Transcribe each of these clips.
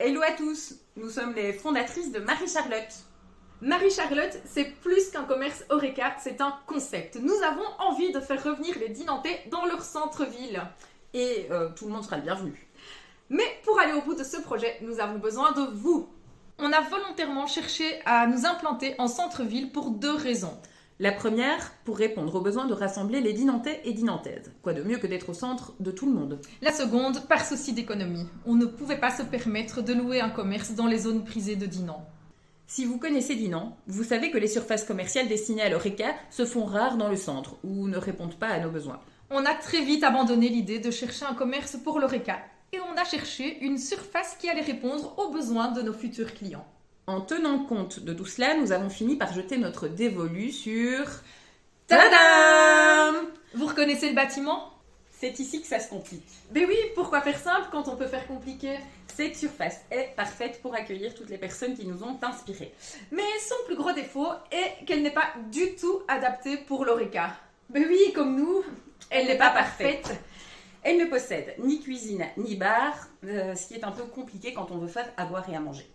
Hello à tous, nous sommes les fondatrices de Marie-Charlotte. Marie-Charlotte, c'est plus qu'un commerce Horeca, c'est un concept. Nous avons envie de faire revenir les Dinantais dans leur centre-ville. Et tout le monde sera le bienvenu. Mais pour aller au bout de ce projet, nous avons besoin de vous. On a volontairement cherché à nous implanter en centre-ville pour 2 raisons. La première, pour répondre aux besoins de rassembler les Dinantais et Dinantaises. Quoi de mieux que d'être au centre de tout le monde. La seconde, par souci d'économie. On ne pouvait pas se permettre de louer un commerce dans les zones prisées de Dinan. Si vous connaissez Dinan, vous savez que les surfaces commerciales destinées à l'Horeca se font rares dans le centre ou ne répondent pas à nos besoins. On a très vite abandonné l'idée de chercher un commerce pour l'Horeca et on a cherché une surface qui allait répondre aux besoins de nos futurs clients. En tenant compte de tout cela, nous avons fini par jeter notre dévolu sur... Tadam! Vous reconnaissez le bâtiment ? C'est ici que ça se complique. Ben oui, pourquoi faire simple quand on peut faire compliqué ? Cette surface est parfaite pour accueillir toutes les personnes qui nous ont inspirés. Mais son plus gros défaut est qu'elle n'est pas du tout adaptée pour l'Horeca. Ben oui, comme nous, elle n'est pas parfaite. Elle ne possède ni cuisine ni bar, ce qui est un peu compliqué quand on veut faire à boire et à manger.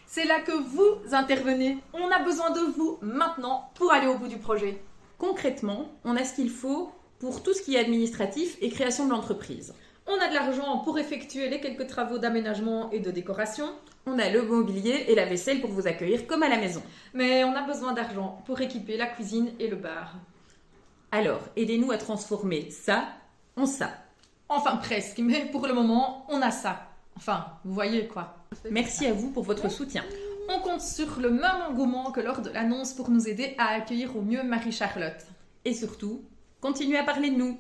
C'est là que vous intervenez. On a besoin de vous maintenant pour aller au bout du projet. Concrètement, on a ce qu'il faut pour tout ce qui est administratif et création de l'entreprise. On a de l'argent pour effectuer les quelques travaux d'aménagement et de décoration. On a le mobilier et la vaisselle pour vous accueillir comme à la maison. Mais on a besoin d'argent pour équiper la cuisine et le bar. Alors, aidez-nous à transformer ça en ça. Enfin presque, mais pour le moment, on a ça. Enfin, vous voyez quoi. Merci à vous pour votre soutien. On compte sur le même engouement que lors de l'annonce pour nous aider à accueillir au mieux Marie-Charlotte. Et surtout, continuez à parler de nous.